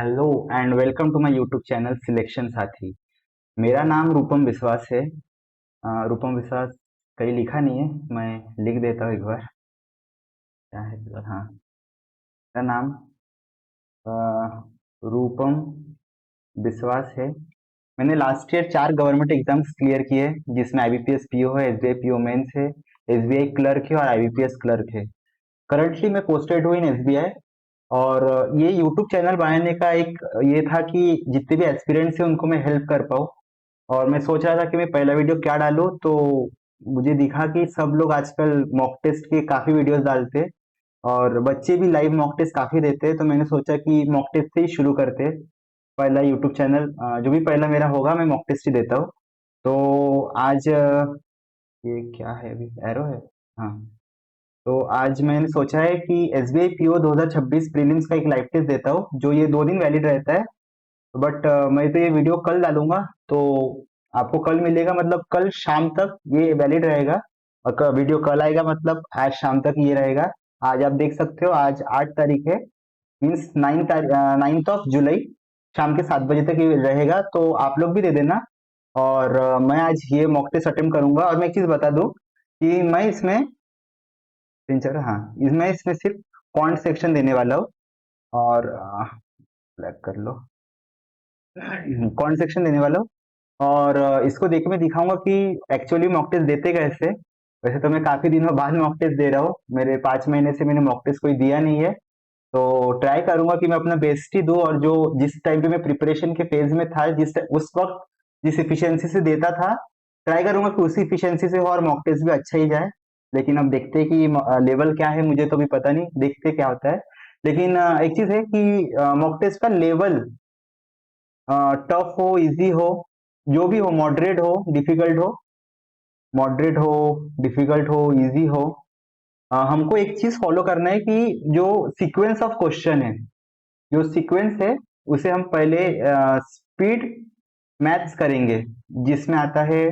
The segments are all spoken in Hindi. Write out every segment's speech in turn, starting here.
Hello and welcome to my YouTube channel selection Sathi. मेरा नाम रूपम विश्वास है। रूपम विश्वास कहीं लिखा नहीं है, मैं लिख देता हूँ एक बार। क्या है हाँ, मेरा नाम अ, रूपम विश्वास है। मैंने last year 4 government exams clear किए, जिसमें आईबीपीएस पीओ है, एसबीआई पीओ मेंस है, एसबीआई क्लर्क है और आईबीपीएस क्लर्क है। करंटली मैं पोस्टेड हूँ इन एसबीआई। और ये यूट्यूब चैनल बनाने का एक ये था कि जितने भी एस्पिरेंट्स हैं उनको मैं हेल्प कर पाऊँ। और मैं सोच रहा था कि मैं पहला वीडियो क्या डालूं, तो मुझे दिखा कि सब लोग आजकल मॉक टेस्ट के काफी वीडियोस डालते हैं और बच्चे भी लाइव मॉक टेस्ट काफी देते हैं। तो मैंने सोचा कि मॉक टेस्ट से ही शुरू करते हैं। पहला यूट्यूब चैनल जो भी पहला मेरा होगा, मैं मॉक टेस्ट ही देता हूँ। तो आज ये क्या है, अभी एरो है। हाँ, तो आज मैंने सोचा है कि एसबीआई पीओ 2026 प्रीलिम्स का एक लाइव टेस्ट देता हूँ, जो ये 2 दिन वैलिड रहता है। बट मैं तो ये वीडियो कल डालूंगा, तो आपको कल मिलेगा, मतलब कल शाम तक ये वैलिड रहेगा। और वीडियो कल आएगा, मतलब आज शाम तक ये रहेगा। आज आप देख सकते हो, आज 8 तारीख है, मीन्स 9th ऑफ जुलाई, शाम के 7 बजे तक ये रहेगा। तो आप लोग भी दे देना। और मैं आज ये मॉक टेस्ट अटेम्प्ट करूंगा। और मैं एक चीज बता दूं कि मैं इसमें हाँ, इसमें सिर्फ पॉइंट सेक्शन देने वाला हूँ। और ब्लैक कर लो, पॉइंट सेक्शन देने वाला हूँ। और इसको देख के मैं दिखाऊंगा कि एक्चुअली मॉक टेस्ट देते कैसे। वैसे तो मैं काफी दिनों बाद मॉक टेस्ट दे रहा हूँ, मेरे 5 महीने से मैंने मॉक टेस्ट कोई दिया नहीं है। तो ट्राई करूंगा कि मैं अपना बेस्ट ही दूं। और जो जिस टाइम पे मैं प्रिपरेशन के फेज में था, उस वक्त जिस इफिशियंसी से देता था, ट्राई करूंगा कि उसी इफिशियंसी से हो और मॉक टेस्ट भी अच्छा ही जाए। लेकिन अब देखते हैं कि लेवल क्या है, मुझे तो अभी पता नहीं, देखते क्या होता है। लेकिन एक चीज है कि मॉक टेस्ट का लेवल टफ हो, इजी हो, जो भी हो, मॉडरेट हो, डिफिकल्ट हो, इजी हो, हमको एक चीज फॉलो करना है कि जो सीक्वेंस ऑफ क्वेश्चन है, जो सीक्वेंस है, उसे हम पहले स्पीड मैथ्स करेंगे। जिसमें आता है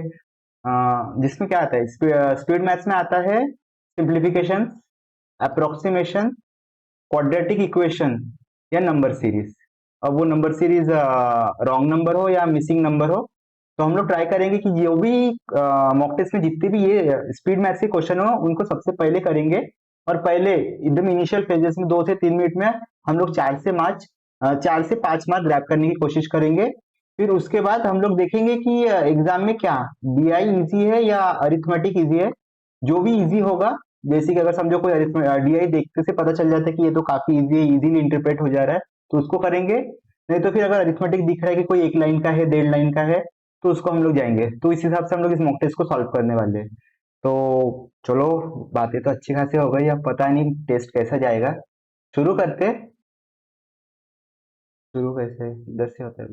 जिसमें क्या आता है, स्पीड मैथ्स में आता है सिंप्लीफिकेशन, अप्रोक्सीमेशन, क्वाड्रेटिक इक्वेशन या नंबर सीरीज। अब वो नंबर सीरीज रॉन्ग नंबर हो या मिसिंग नंबर हो, तो हम लोग ट्राई करेंगे कि जो भी मॉक टेस्ट में जितने भी ये स्पीड मैथ्स के क्वेश्चन हो, उनको सबसे पहले करेंगे। और पहले एकदम इनिशियल फेजेस में 2 से 3 मिनट में हम लोग 4 से 5 मार्क ग्रैब करने की कोशिश करेंगे। फिर उसके बाद हम लोग देखेंगे कि एग्जाम में क्या डीआई इजी है या अरिथमेटिक इजी है। जो भी इजी होगा, जैसे कि अगर समझो कोई डीआई देखते से पता चल जाता है कि ये तो काफी इजी है, इजीली इंटरप्रेट हो जा रहा है, तो उसको करेंगे। नहीं तो फिर अगर अरिथमेटिक दिख रहा है कि कोई 1 लाइन का है, 1.5 लाइन का है, तो उसको हम लोग जाएंगे। तो इस हिसाब से हम लोग इस मॉक टेस्ट को सॉल्व करने वाले हैं। तो चलो, बातें तो अच्छी खासी हो गई, अब पता नहीं टेस्ट कैसा जाएगा। शुरू करते हैं। शुरू कैसे, इधर से होता है,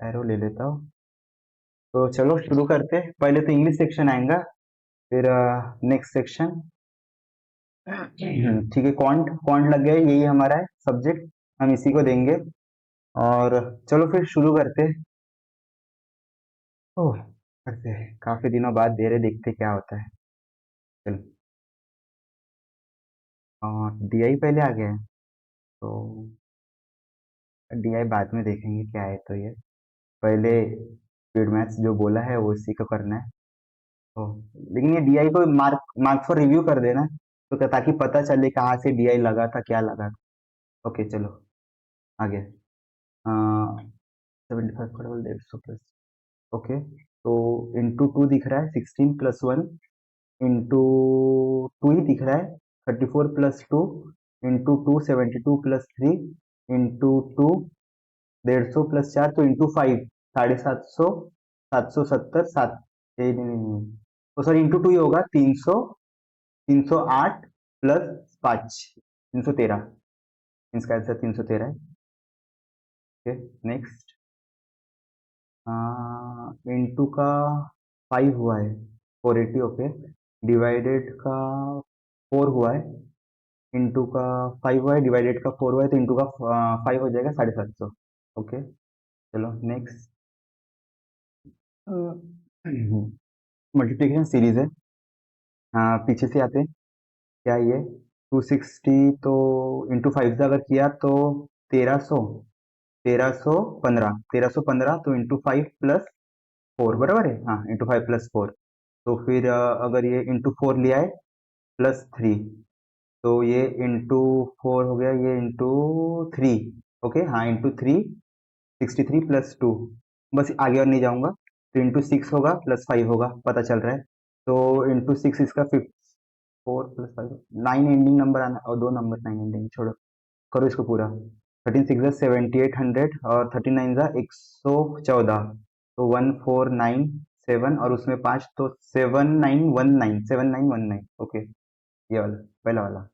एरो ले लेता हूँ। तो चलो शुरू करते हैं। पहले तो इंग्लिश सेक्शन आएगा, फिर नेक्स्ट सेक्शन। ठीक है, क्वांट क्वांट लग गया, यही हमारा है सब्जेक्ट, हम इसी को देंगे। और चलो फिर शुरू करते हैं। ओह, करते हैं, काफी दिनों बाद दे रहे, देखते क्या होता है। चलो, डीआई पहले आ गया है, तो डीआई बाद में देखेंगे क्या है। तो ये पहले स्पीड मैथ्स जो बोला है वो इसी को करना है। तो लेकिन ये डीआई को मार्क मार्क फॉर रिव्यू कर देना, तो ताकि पता चले कहाँ से डीआई लगा था, क्या लगा था। ओके चलो, आगे। 75 150 प्लस, ओके। तो इंटू टू दिख रहा है, 16 + 1 इंटू टू ही दिख रहा है, 34 + 2 इंटू टू, 72 + 3 इंटू टू, 150 + 4, तो इंटू 5, 750, 770, सात, नहीं नहीं नहीं, तो सर इंटू टू ही होगा, 308 प्लस 5, 313। इसका आंसर 313 है। Okay, next. इंटू का 5 हुआ है, 480, ओके। डिवाइडेड का 4 हुआ है, इंटू का 5 हुआ है, डिवाइडेड का 4 हुआ है, तो इंटू का 5 हो जाएगा, 750। ओके, चलो नेक्स्ट। मल्टीप्लिकेशन सीरीज है। पीछे से आते हैं, क्या ये 260, तो इंटू 5 से अगर किया तो 1300, 1315 तो इंटू 5 + 4 बराबर है, हाँ इंटू 5 + 4। तो फिर अगर ये इंटू 4 लिया है +3, तो ये इंटू 4 हो गया, ये इंटू 3। ओके हाँ इंटू 3, 63 + 2। बस आगे और नहीं जाऊंगा। तो इंटू 6 होगा +5 होगा, पता चल रहा है। तो इंटू 6 इसका 4 + 5 9 एंडिंग नंबर आना, और दो नंबर 9 एंडिंग छोड़ो, करो इसको पूरा। 13 6 7800 और 39 114, तो 1497, और उसमें 5 तो 7919 ओके। ये वाला पहला वाला।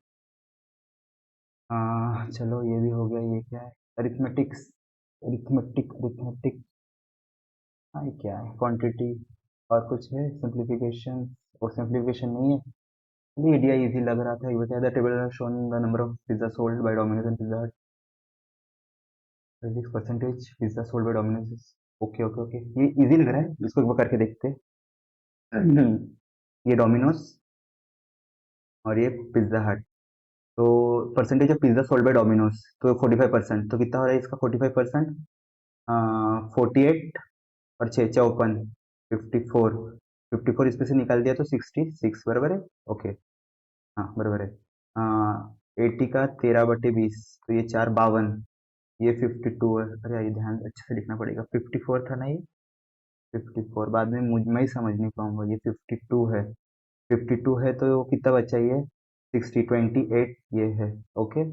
चलो ये भी हो गया। ये क्या है? Arithmetics, arithmetic. हाँ ये क्या है? क्वांटिटी और कुछ है, सिंप्लीफिकेशन, और सिंप्लीफिकेशन नहीं है। ये आइडिया इजी लग रहा था। ये बता, the table shown the number of pizza sold by Domino's and pizza हट, 26% pizza sold by Domino's. Okay okay okay, ये इजी लग रहा है, इसको एक बार करके देखते हैं। ये डोमिनोज और ये पिज्जा हट। तो percentage of pizza sold by Domino's, तो 45%, तो कितना हो रहा है इसका 45%? 48 और 6 54, 54। 54 इसमें से निकाल दिया तो 66 बराबर है। ओके हाँ बराबर है। 80 का 13/20, तो ये 4 52, ये 52 है। अरे ये ध्यान अच्छे से लिखना पड़ेगा, 54 था ना ये, 54 बाद में मैं ही समझ नहीं पाऊंगा। ये 52 है, 52 है तो कितना बचा ये? 28 ये है। ओके,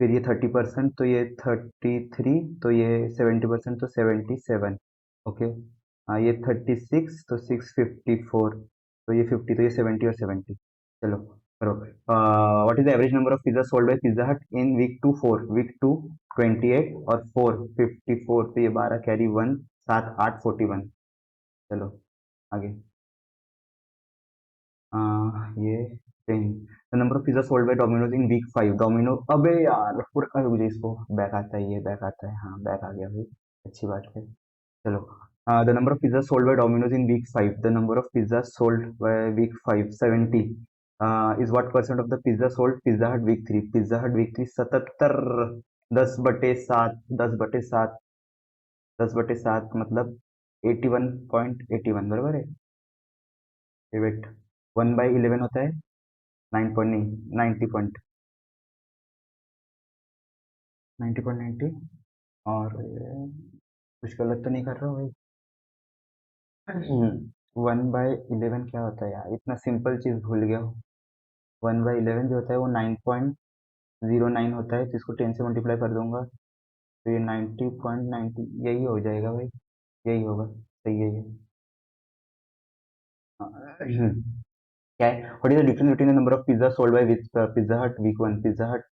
फिर ये 30%, तो ये 33, तो ये 70% तो 77। ओके हाँ, ये 36 तो 654, तो ये 50, तो ये 70 और 70। चलो करो। What is the average number of pizza sold by Pizza हट इन वीक 2 4? वीक 2 28 और 4 54, तो ये 12 कैरी 1, 7 8 41। चलो आगे। ये 10, the number of pizza sold by Domino's in week 5। Domino, अबे यार पूरा रुक जाए, इसको बैक आता है, ये बैक आता है, हाँ बैक आ गया भाई, अच्छी बात है। चलो, the number of pizza sold by Domino's in week 5, the number of pizza sold by week 5 70, is what percent of the pizza sold Pizza Hut week 3? Pizza Hut week 3 77, 10/7, 10/7, 10/7 मतलब 81.81 बराबर है। वेट, 1/11 होता है 9 पॉइंट नहीं 90.90 और कुछ गलत तो नहीं कर रहा हूँ भाई? 1/11 क्या होता है यार? इतना सिंपल चीज भूल गया हूँ। 1/11 जो होता है वो 9.09 होता है, तो इसको 10 से मल्टीप्लाई कर दूंगा, तो ये 90.90 यही हो जाएगा भाई, यही होगा, सही है ये। क्या है? What is the difference between the number of pizza sold by Pizza Hut week 1? Pizza Hut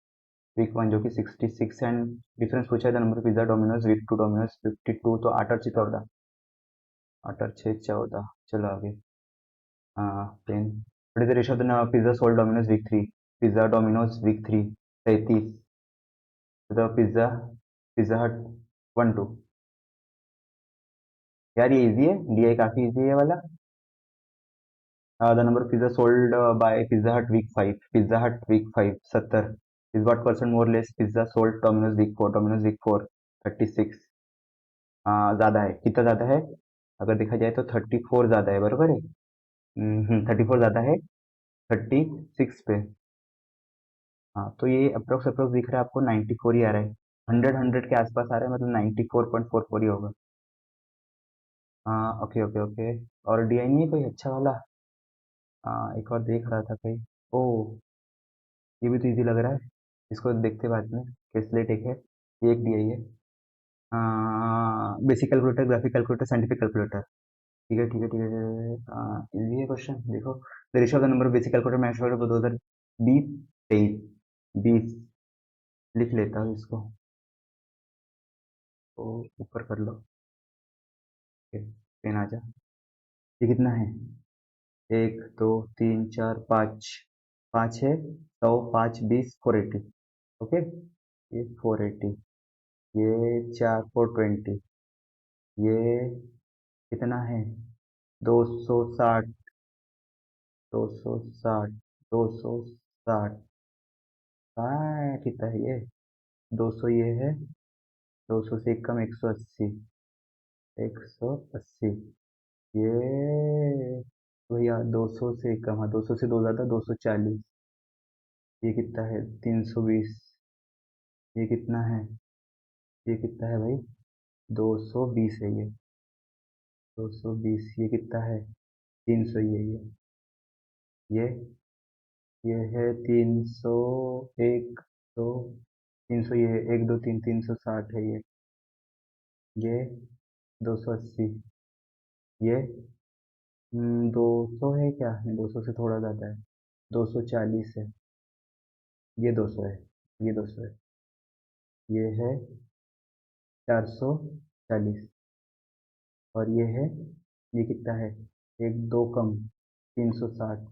week 1 जो कि 66, एंड डिफरेंस पूछा है the number of pizza Domino's week 2 Domino's 52, तो 8 और 6 14, 8 और 6 14। चलो आगे। 10, what is the ratio of the pizza sold Domino's week 3? Pizza Domino's week 3 33, the pizza Pizza Hut 1 2। यार ये इजी है, डीआई काफी इजी है ये वाला। The number of pizza sold by Pizza Hut week 5, Pizza Hut week 5 70, is what percent more less pizza sold Domino's week 4? Domino's week 4 36। ज्यादा है, कितना ज्यादा है? अगर देखा जाए तो 34 ज्यादा है, बरोबर है। 34 ज्यादा है 36 पे। हाँ तो ये अप्रोक्स अप्रोक्स दिख रहा है आपको, 94 ही आ रहा है। 100 के आसपास आ रहा है, मतलब 94.44 ही होगा। हाँ ओके ओके ओके। और डीआई नहीं है कोई अच्छा वाला? एक और देख रहा था कहीं। ओ, ये भी तो इजी लग रहा है, इसको देखते बाद में। केसलेट एक है, ये एक डीआई है। Basic calculator, graphic calculator, scientific calculator. ठीक है ठीक है ठीक है, इजी है क्वेश्चन, देखो। The ratio of the number of basic calculator manufactured 2020 23 20। लिख लेता हूँ इसको, तो ऊपर कर लो। पेन आ जा। ये कितना है? 1 2 3 4 5, 5 है 100, 5 20, 480। ओके, ये 480, ये 4 4 20, ये कितना है? 260, 260, 260, कितना है ये? 200 ये है, 200 से एक कम 180, 180, ये भैया 200 से एक कम, हाँ 200 से दो ज़्यादा 240, ये कितना है 320, ये कितना है, ये कितना है भाई 220 है ये, 220, ये कितना है 300, ये ये है 301, दो 300, ये है 1 2 3, 360 है ये 280, ये 200 है क्या, नहीं 200 से थोड़ा ज़्यादा है, 240 है, ये 200 है, ये 200 है, ये है 440, और ये है, ये कितना है, एक दो कम 360,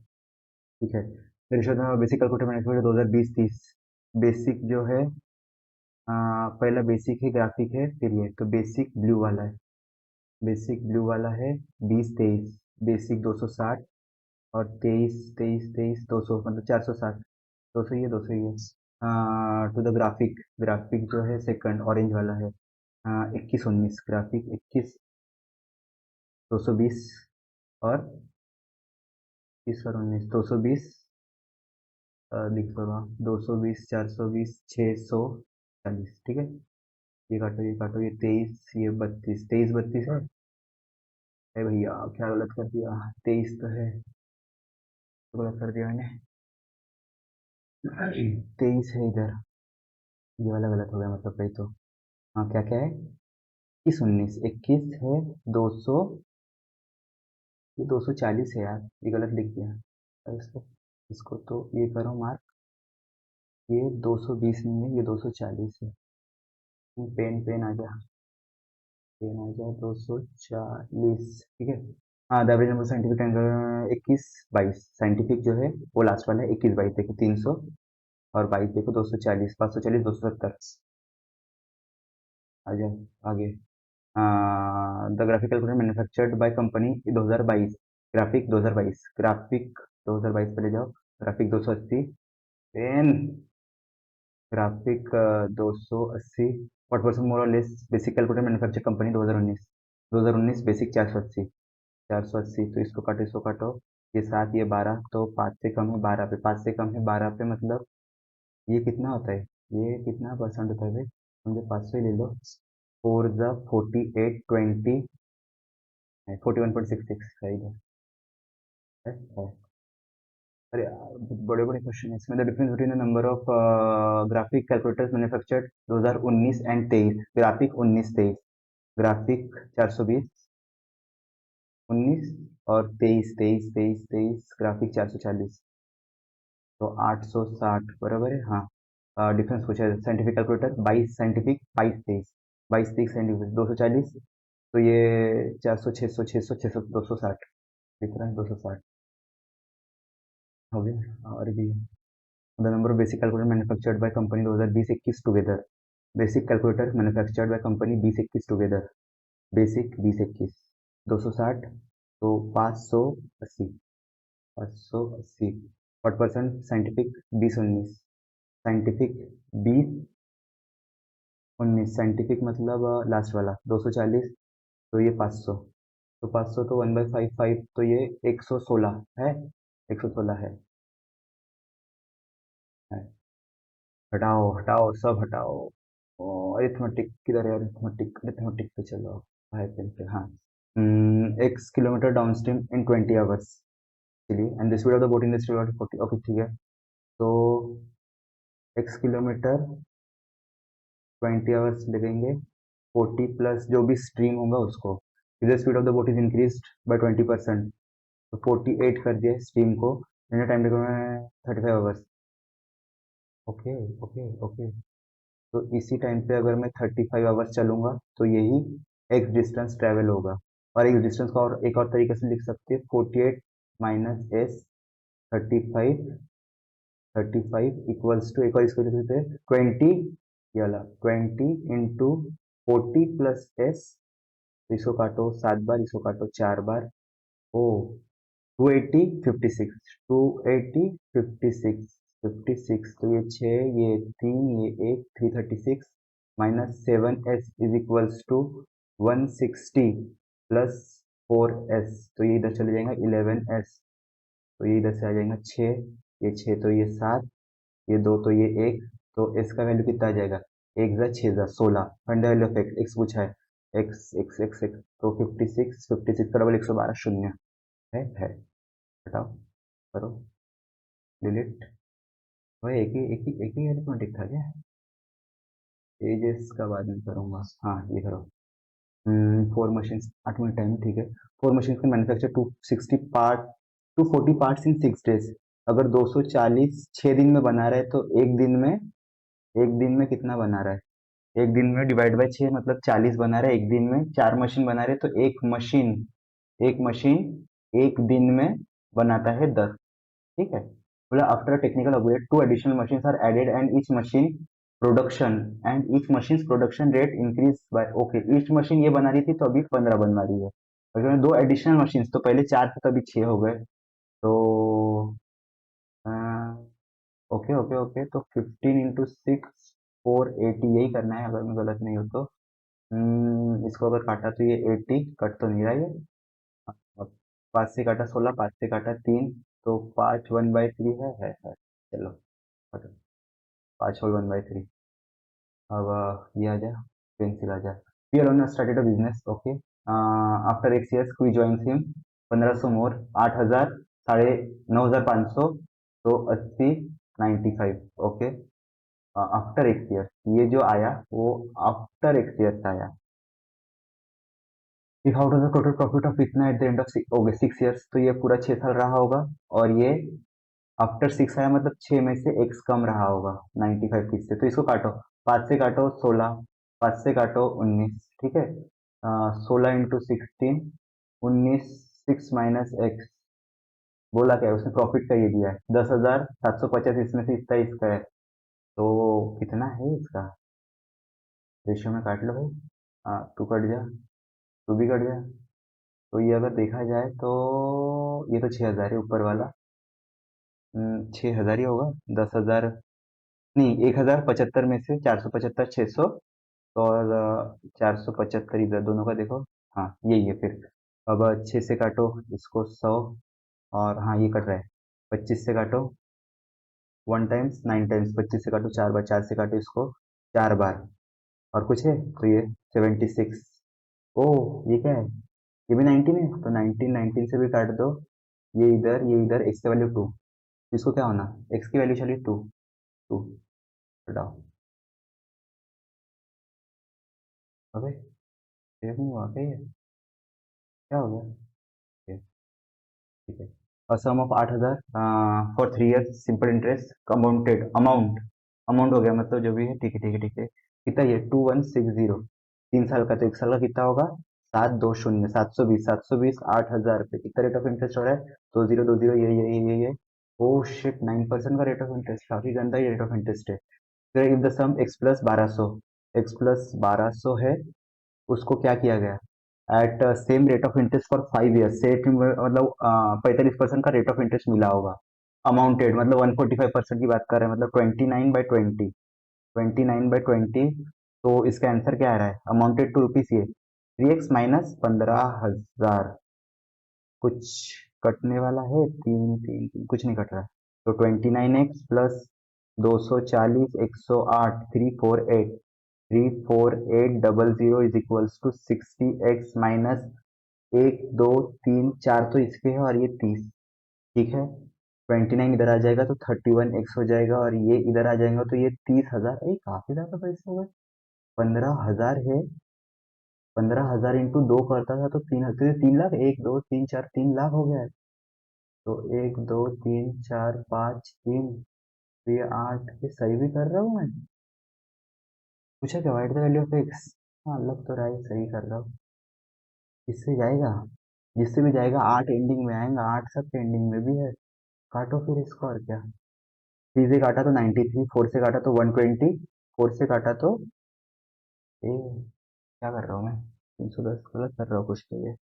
ठीक है। मेरे शोध में बेसिक कैलकुलेटर मैनेजमेंट 2020-30, बेसिक जो है पहला बेसिक है, ग्राफिक है, फिर ये तो बेसिक ब्लू वाला है, बेसिक ब्लू वाला है 20-23, बेसिक 260, और 23-23-23 200, मतलब 460, 200 ये 200 ये। टू द ग्राफिक, ग्राफिक जो है सेकंड ऑरेंज वाला है 21-19, ग्राफिक 21, 220, और 21 और 19, 220, दिख रहा 220, 420, 640, ठीक है। ये काटो ये काटो, ये 23, ये 32, 23-32 है। अरे भैया क्या गलत कर दिया, 23 तो है, तो गलत कर दिया मैंने, 23 है इधर, ये वाला गलत हो गया मतलब भाई तो। हाँ क्या क्या है, 21-19, 21 है 200, ये 240 है यार, ये गलत लिख दिया। और इसको तो ये करो मार्क, ये 220 नहीं है, ये 240 है। पेन पेन आ जा, पेन आ जा, 240, ठीक है। हाँ the average number scientific angle 21-22, scientific जो है वो लास्ट वाला है, 21-22 देखो 300, और 22 देखो 240, 540, 270, आ जाओ आगे। The graphic calculator manufactured by company 2022, graphic 2022, graphic 2022 पे ले जाओ, graphic 280, pen, graphic 280, what percent more और less basic calculator manufacture company 2019, 2019 basic 480, 480, तो इसको काटो इसको काटो, ये 7 ये 12, तो 5 से कम है 12 पे, 5 से कम है 12 पे, मतलब ये कितना होता है, ये कितना परसेंट होता है भाई, मुझे 500 ही ले लो, 4 × 48 20 है, 41.66 है इधर, है। अरे यार बड़े बड़े क्वेश्चन है इसमें, the difference between the number of graphic calculators manufactured 2019 and 23, graphic 19-23, graphic 420, 19, और 23 23 23 23, ग्राफिक 440, तो 860 बराबर है, हाँ। डिफरेंस पूछा है, साइंटिफिक कैलकुलेटर 22 साइंटिफिक, 22-23, 22-23 साइंटिफिक 240, तो ये 400 600 600 600 260, डिफरेंस 260 हो गया। और भी the number of basic calculator manufactured by company 2020-21 together, basic calculator manufactured by company 20-21 together, basic 20-21, 260, तो 580, 580, 40% साइंटिफिक 20-19, साइंटिफिक 20-19, साइंटिफिक मतलब लास्ट वाला 240, तो ये 500, तो 500 तो 1/5 तो ये 116 है, 116 है। हटाओ हटाओ सब हटाओ, अरिथमेटिक किधर है, अरिथमेटिक अरिथमेटिक पे चलो, हाई पेन पे, हाँ। X kilometre down stream in 20 hours, चलिए, and the speed of the boat in the speed of 40, okay ठीक है। तो एक्स किलोमीटर 20 आवर्स लगेंगे, 40 प्लस जो भी स्ट्रीम होगा उसको, the speed of the boat is increase by 20%, तो 48 कर दिया स्ट्रीम को, टाइम लगेगा 35 आवर्स, ओके ओके ओके। तो इसी टाइम पे अगर मैं 35 आवर्स चलूंगा तो यही एक्स डिस्टेंस ट्रेवल होगा, और एक्स डिस्टेंस को और एक और तरीके से लिख सकते हैं, 48 माइनस एस, 35, 35 इक्वल्स टू, एक और इसको लिख सकते हैं 20, ये वाला 20 इंटू 40 प्लस एस, इसको काटो 7 बार, इसको काटो 4 बार, ओ 280 56, 280 56, 56, तो ये 6 ये 3 ये 1 336, -7s is equals to 160 plus 4s, तो ये इधर चले जाएगा 11s, तो ये इधर से आ जाएगा 6, ये 6 तो ये 7, ये 2 तो ये 1, तो एस का वैल्यू कितना आ जाएगा, 1 जा 6 जा 16, फंडा वैल्यू ऑफ एक्स पूछा है, एक्स एक्स एक्स एक्स, तो 56 का डबल 112 शून्य है, हटाओ, करो, डिलीट, वही एक ही अरिथमेटिक था क्या, एजेस का बाद में करूंगा, हाँ ये करो। 4 मशीन्स 8 मिनट टाइम, ठीक है। 4 मशीन्स के मैन्युफैक्चर 240 पार्ट्स इन 6 डेज। अगर 240 6 दिन में बना रहे तो एक दिन में कितना बना रहा है, एक दिन में डिवाइड बाय 6 मतलब 40 बना रहा है एक दिन में, 4 मशीन बना रहे तो एक मशीन एक दिन में बनाता है 10, ठीक है। बोला after technical upgrade 2 additional machines are added and each machine production rate increase by, okay each machine ये बना रही थी तो अभी 15 बना रही है, अगर 2 एडिशनल मशीन तो पहले 4 थे तो अभी 6 हो गए, तो ओके ओके ओके, तो 15 × 6 480 यही करना है अगर मैं गलत नहीं हूँ तो। इसको अगर काटा तो ये 80 कट तो नहीं रहा ये, अब 5 से काटा 16, 5 से काटा 3, तो 5 1/3 है, चलो काटो, 5 होल 1/3। अब ये आ जा, पेंसिल आ जा। We alone started a business, okay. After X years, we joins him, 1500 मोर, 8000, साढ़े 9500, तो 80, 95, ओके। आफ्टर X years, ये जो आया वो आफ्टर X years आया। If out of the total profit of इतना at the end of okay 6 years, तो ये पूरा 6 साल रहा होगा, और ये आफ्टर 6 आया मतलब 6 में से एक्स कम रहा होगा 95 किससे, तो इसको काटो, 5 से काटो 16, 5 से काटो 19, ठीक है। 16 × 16, 19, 6 - एक्स, बोला क्या है उसने, प्रॉफिट का ये दिया है 10,750, इसमें से इतना इसका है, तो कितना है इसका, रेशियो में काट लो भाई। तू कट जा, तू भी कट जा, तो ये अगर देखा जाए तो ये तो 6,000 है ऊपर वाला, 6,000 ही होगा, 10,000 नहीं, 1,075 में से 475 600, और 475 इधर दोनों का देखो, हाँ यही है फिर। अब 6 से काटो इसको 100, और हाँ ये कट रहा है, 25 से काटो 1 टाइम्स 9 टाइम्स, 25 से काटो 4 बार, 4 से काटो इसको 4 बार, और कुछ है तो ये 76, ओह ये क्या है, ये भी 19 है, तो 19 19 से भी काट दो, ये इधर एक्स की वैल्यू 2, इसको क्या होना, एक्स की वैल्यू चलिए 2, 2 हटाओ, अबे सेव नहीं हुआ क्या ये, क्या हो गया, ये, ठीक है। A sum of 8,000 for 3 years simple interest amounted, amount हो गया मतलब जो भी है, ठीक है ठीक है ठीक है, कितना ये 2160, 3 साल का, तो 1 साल का कितना होगा, 720, 720, 720, 8,000 रुपये, कितना रेट ऑफ इंटरेस्ट हो रहा है, 2020, ये ओ शिट, 9% का रेट ऑफ इंटरेस्ट, काफी गंदा ये रेट ऑफ इंटरेस्ट है। फिर इफ द सम x + 1200 है, उसको क्या किया गया, at same rate of interest for 5 years, set मतलब 45% का रेट ऑफ इंटरेस्ट मिला होगा, अमाउंटेड मतलब 145% की बात कर रहे हैं, मतलब 29/20, 29/20, तो इसका आंसर क्या आ रहा है, अमाउंटेड टू रुपीज, ये 3x माइनस 15,000, कुछ कटने वाला है, तीन तीन तीन कुछ नहीं कट रहा है, तो 29x plus 240, 108, 348, 34800 is equals to 60x minus 1 2 3 4, तो इसके है, और ये 30, ठीक है। 29 इधर आ जाएगा तो 31x हो जाएगा, और ये इधर आ जाएगा तो ये 30,000, अरे काफी ज्यादा पैसे हो गए, 15,000 है, 15,000 इंटू 2 करता था तो 3 3 लाख, 1 2 3 4 3 लाख हो गया है, तो 1 2 3 4 5 3, तो ये 8, ये सही भी कर रहा हूँ मैं, पूछा क्या white the value of x, हाँ लग तो रहा है सही कर रहा हूँ, इससे जाएगा, जिससे भी जाएगा 8 एंडिंग में आएगा, 8 सबके एंडिंग में भी है, काटो फिर इसको, और क्या, 3 से काटा तो 93, 4 से काटा तो 120, 4 से काटा तो ए, क्या कर रहा हूँ मैं, 310 गलत कर रहा हूँ कुछ तो, ये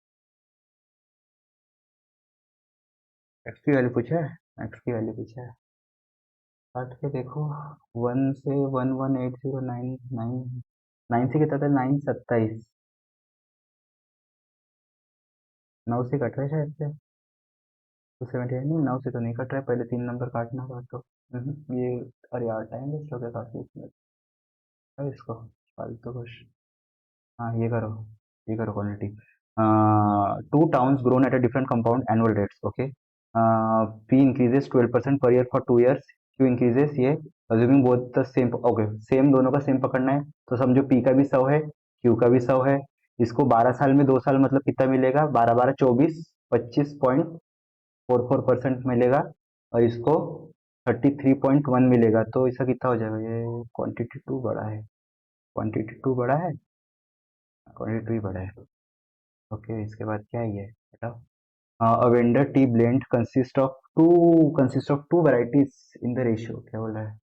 एक्स की वैल्यू पूछा है, एक्स की वैल्यू पूछा है, काट के देखो, 1 से 11809, 9 से कितना था, 9 27, 9 से कट रहा है शायद से। तो 79 नहीं, 9 से तो नहीं कट रहा है, पहले 3 नंबर काटना होगा तो। ये, अरे यार टाइम वेस्ट हो गया काफी इसमें। अब इसको फालतू कुछ। हाँ ये करो quality. Two towns grown at a different compound annual rates, okay. P increases 12% per year for 2 years, Q increases ये, assuming both the same, okay same दोनों का सेम पकड़ना है। तो समझो पी का भी 100 है, क्यू का भी 100 है। इसको 12 साल में 2 साल मतलब कितना मिलेगा, 12 12 24, 25.44% मिलेगा। और इसको 33.1 मिलेगा, तो इसका कितना हो जाएगा, ये क्वांटिटी टू बड़ा है, क्वांटिटी टू बड़ा है, क्वांटिटी टू ही बड़ा है। ओके, इसके बाद क्या है ये, बताओ। A vendor tea blend consists of two varieties in the ratio, क्या बोला है।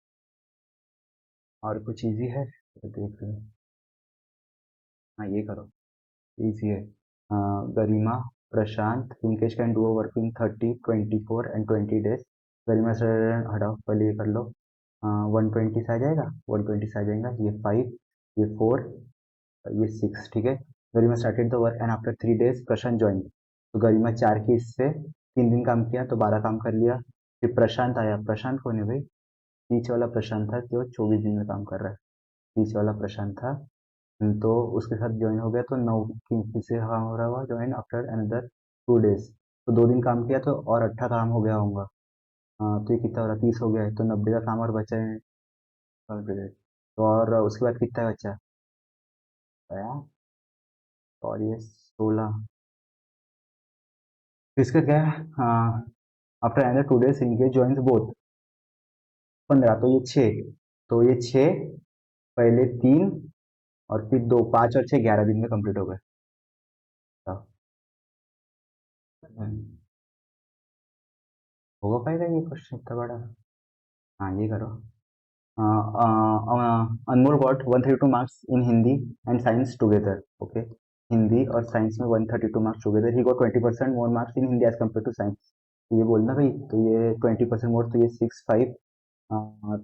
और कुछ इजी है तो देख लो। हाँ ये करो, इजी है। गरिमा, प्रशांत, Rinkesh can do a work in 30, 24 and 20 days। गरिमा से हटाओ, पहले ये कर लो। 120 से आ जाएगा, 120 से आ जाएगा, ये 5, ये 4, ये 6, ठीक है। Garima started the work and after 3 days Prashant join. तो गरिमा 4 की इससे 3 दिन काम किया तो 12 काम कर लिया। फिर प्रशांत आया, प्रशांत कौन है भाई, बीच वाला प्रशांत था जो 24 दिन में काम कर रहा है, बीच वाला प्रशांत था। तो उसके साथ ज्वाइन हो गया तो 9 की से काम हो रहा हुआ ज्वाइन आफ्टर अनदर 2 days। तो 2 दिन काम किया तो और 8 काम हो गया होगा। तो ये कितना हो रहा, 30 हो गया है, तो 90 का काम और बचा है per period। तो और उसके बाद कितना बचा आया, और ये 16। तो इसका क्या है, आफ्टर अनदर 2 days इनके ज्वाइन बोथ 15, तो ये 6, तो ये 6, पहले 3 और फिर 2, 5 और 6, 11 दिन में कंप्लीट हो गए। तो, होगा पाएगा ये क्वेश्चन इतना बड़ा। हाँ ये करो। Anmol got 132 marks in Hindi and science together, okay. Hindi और साइंस में 132 marks together, he got 20% more marks in Hindi as compare to science. तो ये बोलना भाई, तो ये 20% मोर, तो ये 6 5।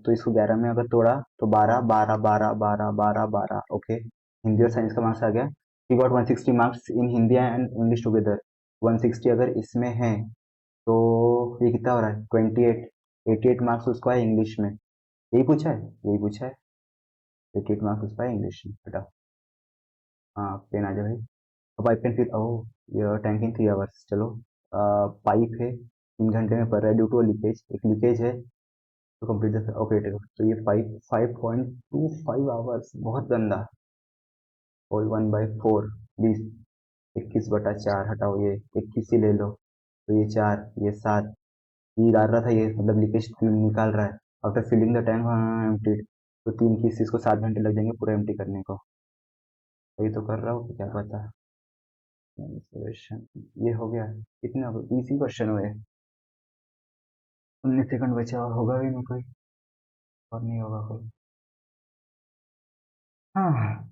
तो इसको 11 में अगर तोड़ा तो 12 12 12 12 12 12, ओके। हिंदी और साइंस का मार्क्स आ गया। He got 160 marks in Hindi and English together. 160 अगर इसमें है तो ये कितना हो रहा है, 28। 88 मार्क्स उसको है इंग्लिश में, यही पूछा है, यही पूछा है। 88 मार्क्स उसका है इंग्लिश में, बेटा। हाँ पेन आ जाए भाई। अब पाइप पेन फिर, ओह ये टैंक इन 3 आवर्स, चलो। पाइप है 3 घंटे में पड़ रहा है ड्यू टू लीकेज, एक लीकेज है। तो कंप्लीट ओके, तो ये 5.25 आवर्स, बहुत गंदा। होल 1/4, 20, 21/4, हटाओ ये 21 ही ले लो। तो ये 4, ये 7, ये डाल रहा था ये, मतलब लीकेज निकाल रहा है। After filling the tank emptied, तो 3 की इसको 7 घंटे लग जाएंगे पूरा एम्प्टी करने को। वही तो कर रहा हूँ, क्या पता। Mensuration, ये हो गया। कितने हो गए, इसी क्वेश्चन हुए। 19 सेकंड बचा, और होगा भी नहीं कोई, और नहीं होगा कोई। हाँ,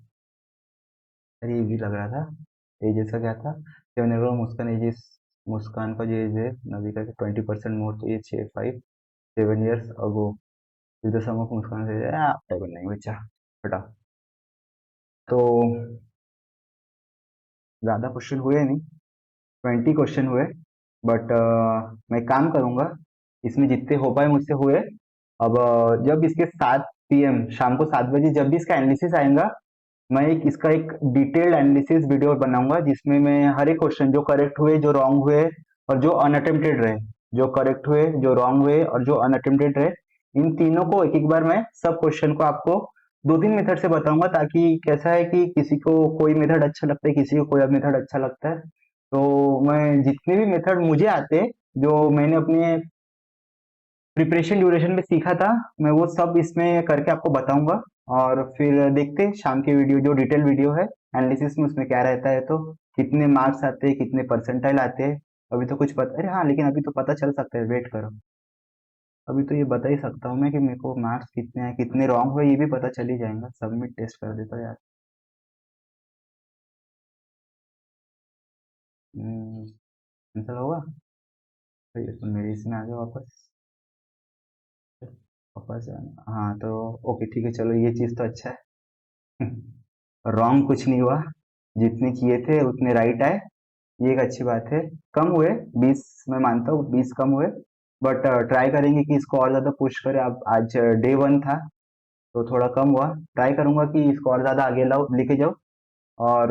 अरे इजी लग रहा था। एजेस का क्या था, 7 मुस्कान एजेस, मुस्कान का जो एज है नबी का 20% मोर, तो ये 7 years ago. With the sum of Muskan से नहीं बचा, बेटा। तो ज्यादा क्वेश्चन हुए नहीं, 20 क्वेश्चन हुए। बट मैं काम करूंगा, इसमें जितने हो पाए मुझसे हुए। अब जब इसके 7 PM शाम को 7 बजे जब भी इसका एनालिसिस आएगा, मैं इसका एक डिटेल्ड एनालिसिस वीडियो बनाऊंगा, जिसमें मैं हर एक क्वेश्चन जो करेक्ट हुए, जो रॉन्ग हुए और जो अनअटेम्प्टेड रहे, जो करेक्ट हुए, जो रॉन्ग हुए और जो अनअटेम्प्टेड रहे, इन तीनों को एक एक बार मैं सब क्वेश्चन को आपको 2 3 मेथड से बताऊंगा, ताकि कैसा है कि किसी को कोई मेथड अच्छा लगता है, किसी को कोई मेथड अच्छा लगता है। तो मैं जितने भी मेथड मुझे आते, जो मैंने अपने प्रिपरेशन ड्यूरेशन में सीखा था, मैं वो सब इसमें करके आपको बताऊंगा। और फिर देखते हैं शाम की वीडियो, जो डिटेल वीडियो है एनालिसिस में, उसमें क्या रहता है, तो कितने मार्क्स आते हैं, कितने परसेंटाइल आते हैं। अभी तो कुछ पता, अरे हाँ, लेकिन अभी तो पता चल सकता है, वेट करो। अभी तो ये बता ही सकता हूँ मैं कि मेरे को मार्क्स कितने हैं, कितने रॉन्ग हुए, ये भी पता चल ही जाएगा। सबमिट टेस्ट कर देता यार। कैंसिल होगा, तो ये तो मेरे इसमें आ गया वापस। वापस जाना, हाँ तो ओके ठीक है, चलो ये चीज़ तो अच्छा है। रॉन्ग कुछ नहीं हुआ, जितने चाहिए थे उतने राइट आए, ये एक अच्छी बात है। कम हुए 20, मैं मानता हूँ 20 कम हुए, बट ट्राई करेंगे कि इसको और ज़्यादा पुश करें। अब आज डे 1 था तो थोड़ा कम हुआ, ट्राई करूंगा कि इसको और ज़्यादा आगे लाओ, लेके जाओ। और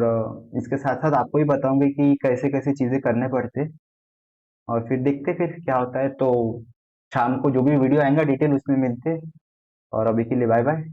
इसके साथ साथ आपको भी बताऊंगी कि कैसे कैसे चीज़ें करने पड़ते, और फिर देखते फिर क्या होता है। तो शाम को जो भी वीडियो आएगा डिटेल उसमें मिलते, और अभी के लिए बाय बाय।